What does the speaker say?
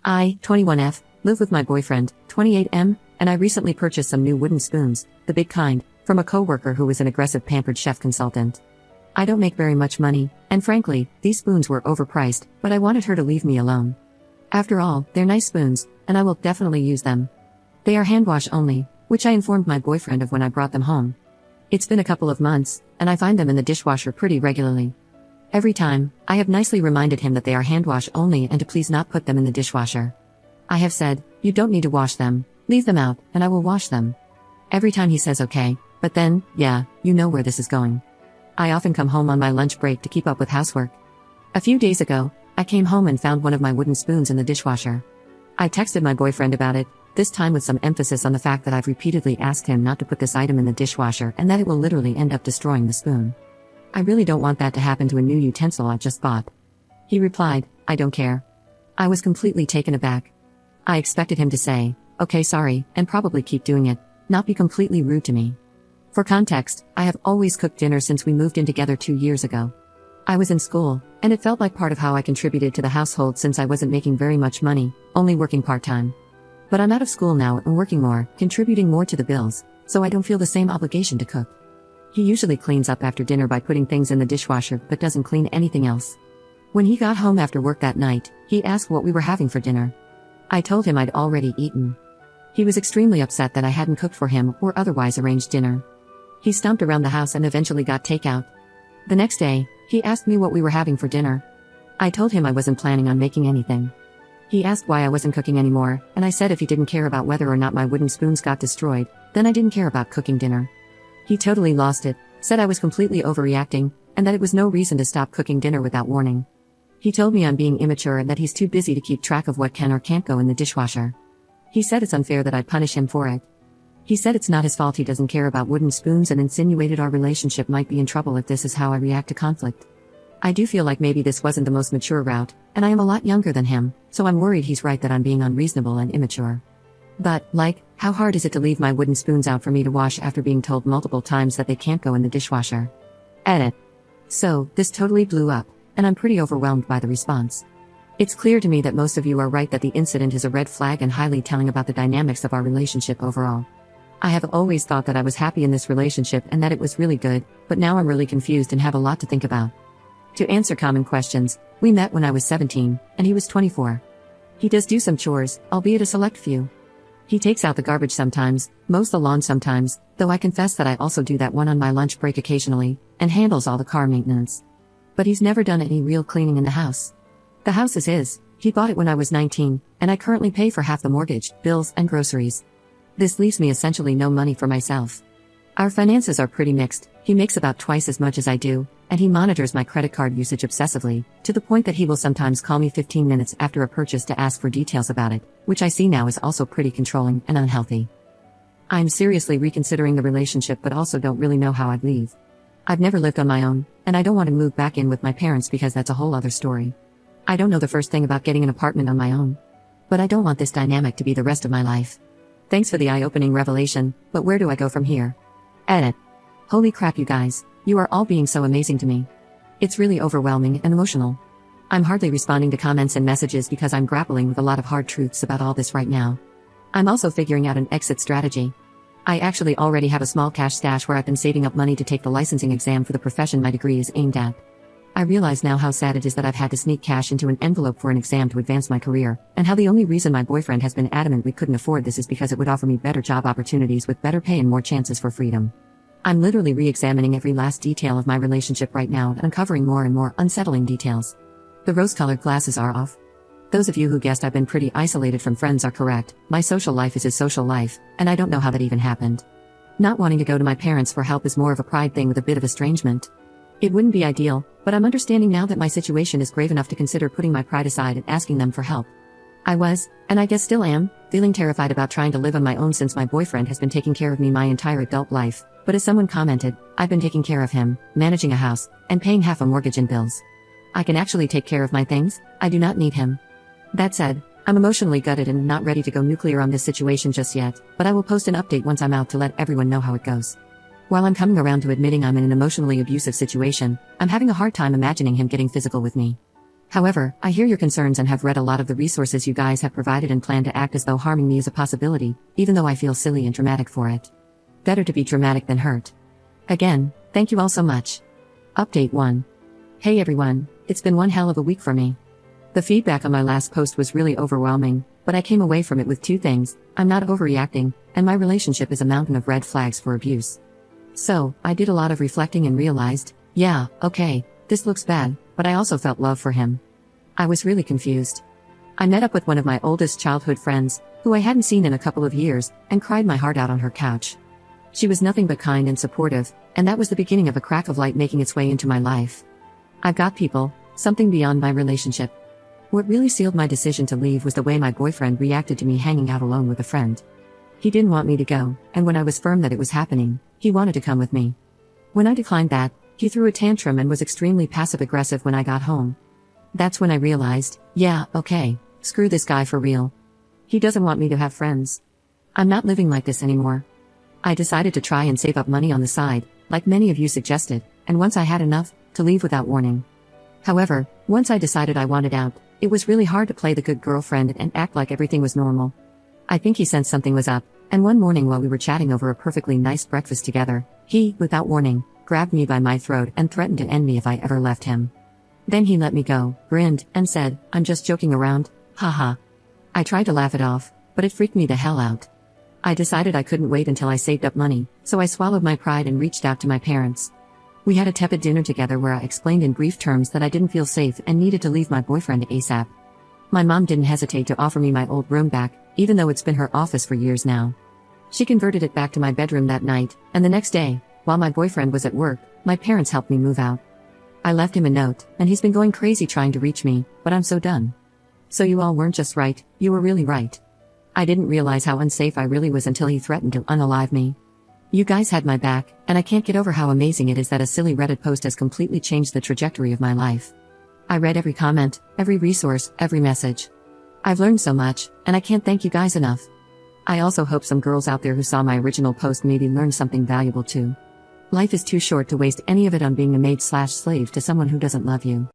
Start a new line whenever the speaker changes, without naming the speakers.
I, 21F, live with my boyfriend, 28M, and I recently purchased some new wooden spoons, the big kind, from a coworker who is an aggressive pampered chef consultant. I don't make very much money, and frankly, these spoons were overpriced, but I wanted her to leave me alone. After all, they're nice spoons, and I will definitely use them. They are hand wash only, which I informed my boyfriend of when I brought them home. It's been a couple of months, and I find them in the dishwasher pretty regularly. Every time, I have nicely reminded him that they are hand wash only and to please not put them in the dishwasher. I have said, you don't need to wash them, leave them out, and I will wash them. Every time he says okay, but then, yeah, you know where this is going. I often come home on my lunch break to keep up with housework. A few days ago, I came home and found one of my wooden spoons in the dishwasher. I texted my boyfriend about it, this time with some emphasis on the fact that I've repeatedly asked him not to put this item in the dishwasher and that it will literally end up destroying the spoon. I really don't want that to happen to a new utensil I just bought. He replied, I don't care. I was completely taken aback. I expected him to say, okay, sorry, and probably keep doing it, not be completely rude to me. For context, I have always cooked dinner since we moved in together 2 years ago. I was in school, and it felt like part of how I contributed to the household since I wasn't making very much money, only working part-time. But I'm out of school now and working more, contributing more to the bills, so I don't feel the same obligation to cook. He usually cleans up after dinner by putting things in the dishwasher but doesn't clean anything else. When he got home after work that night, he asked what we were having for dinner. I told him I'd already eaten. He was extremely upset that I hadn't cooked for him or otherwise arranged dinner. He stomped around the house and eventually got takeout. The next day, he asked me what we were having for dinner. I told him I wasn't planning on making anything. He asked why I wasn't cooking anymore, and I said if he didn't care about whether or not my wooden spoons got destroyed, then I didn't care about cooking dinner. He totally lost it, said I was completely overreacting, and that it was no reason to stop cooking dinner without warning. He told me I'm being immature and that he's too busy to keep track of what can or can't go in the dishwasher. He said it's unfair that I'd punish him for it. He said it's not his fault he doesn't care about wooden spoons and insinuated our relationship might be in trouble if this is how I react to conflict. I do feel like maybe this wasn't the most mature route, and I am a lot younger than him, so I'm worried he's right that I'm being unreasonable and immature. But, how hard is it to leave my wooden spoons out for me to wash after being told multiple times that they can't go in the dishwasher? Edit. So, this totally blew up, and I'm pretty overwhelmed by the response. It's clear to me that most of you are right that the incident is a red flag and highly telling about the dynamics of our relationship overall. I have always thought that I was happy in this relationship and that it was really good, but now I'm really confused and have a lot to think about. To answer common questions, we met when I was 17, and he was 24. He does do some chores, albeit a select few. He takes out the garbage sometimes, mows the lawn sometimes, though I confess that I also do that one on my lunch break occasionally, and handles all the car maintenance. But he's never done any real cleaning in the house. The house is his, he bought it when I was 19, and I currently pay for half the mortgage, bills, and groceries. This leaves me essentially no money for myself. Our finances are pretty mixed, he makes about twice as much as I do, and he monitors my credit card usage obsessively, to the point that he will sometimes call me 15 minutes after a purchase to ask for details about it, which I see now is also pretty controlling and unhealthy. I'm seriously reconsidering the relationship but also don't really know how I'd leave. I've never lived on my own, and I don't want to move back in with my parents because that's a whole other story. I don't know the first thing about getting an apartment on my own. But I don't want this dynamic to be the rest of my life. Thanks for the eye-opening revelation, but where do I go from here? Edit. Holy crap you guys, you are all being so amazing to me. It's really overwhelming and emotional. I'm hardly responding to comments and messages because I'm grappling with a lot of hard truths about all this right now. I'm also figuring out an exit strategy. I actually already have a small cash stash where I've been saving up money to take the licensing exam for the profession my degree is aimed at. I realize now how sad it is that I've had to sneak cash into an envelope for an exam to advance my career, and how the only reason my boyfriend has been adamant we couldn't afford this is because it would offer me better job opportunities with better pay and more chances for freedom. I'm literally re-examining every last detail of my relationship right now and uncovering more and more unsettling details. The rose-colored glasses are off. Those of you who guessed I've been pretty isolated from friends are correct. My social life is his social life, and I don't know how that even happened. Not wanting to go to my parents for help is more of a pride thing with a bit of estrangement. It wouldn't be ideal, but I'm understanding now that my situation is grave enough to consider putting my pride aside and asking them for help. I was, and I guess still am, feeling terrified about trying to live on my own since my boyfriend has been taking care of me my entire adult life, but as someone commented, I've been taking care of him, managing a house, and paying half a mortgage and bills. I can actually take care of my things, I do not need him. That said, I'm emotionally gutted and not ready to go nuclear on this situation just yet, but I will post an update once I'm out to let everyone know how it goes. While I'm coming around to admitting I'm in an emotionally abusive situation, I'm having a hard time imagining him getting physical with me. However, I hear your concerns and have read a lot of the resources you guys have provided and plan to act as though harming me is a possibility, even though I feel silly and dramatic for it. Better to be dramatic than hurt. Again, thank you all so much. Update 1. Hey everyone, it's been one hell of a week for me. The feedback on my last post was really overwhelming, but I came away from it with two things: I'm not overreacting, and my relationship is a mountain of red flags for abuse. So, I did a lot of reflecting and realized, yeah, okay, this looks bad, but I also felt love for him. I was really confused. I met up with one of my oldest childhood friends, who I hadn't seen in a couple of years, and cried my heart out on her couch. She was nothing but kind and supportive, and that was the beginning of a crack of light making its way into my life. I've got people, something beyond my relationship. What really sealed my decision to leave was the way my boyfriend reacted to me hanging out alone with a friend. He didn't want me to go, and when I was firm that it was happening, he wanted to come with me. When I declined that, he threw a tantrum and was extremely passive-aggressive when I got home. That's when I realized, yeah, okay, screw this guy for real. He doesn't want me to have friends. I'm not living like this anymore. I decided to try and save up money on the side, like many of you suggested, and once I had enough, to leave without warning. However, once I decided I wanted out, it was really hard to play the good girlfriend and act like everything was normal. I think he sensed something was up, and one morning while we were chatting over a perfectly nice breakfast together, he, without warning, grabbed me by my throat and threatened to end me if I ever left him. Then he let me go, grinned, and said, "I'm just joking around, haha." I tried to laugh it off, but it freaked me the hell out. I decided I couldn't wait until I saved up money, so I swallowed my pride and reached out to my parents. We had a tepid dinner together where I explained in brief terms that I didn't feel safe and needed to leave my boyfriend ASAP. My mom didn't hesitate to offer me my old room back, even though it's been her office for years now. She converted it back to my bedroom that night, and the next day, while my boyfriend was at work, my parents helped me move out. I left him a note, and he's been going crazy trying to reach me, but I'm so done. So you all weren't just right, you were really right. I didn't realize how unsafe I really was until he threatened to unalive me. You guys had my back, and I can't get over how amazing it is that a silly Reddit post has completely changed the trajectory of my life. I read every comment, every resource, every message. I've learned so much, and I can't thank you guys enough. I also hope some girls out there who saw my original post maybe learned something valuable too. Life is too short to waste any of it on being a maid/slave to someone who doesn't love you.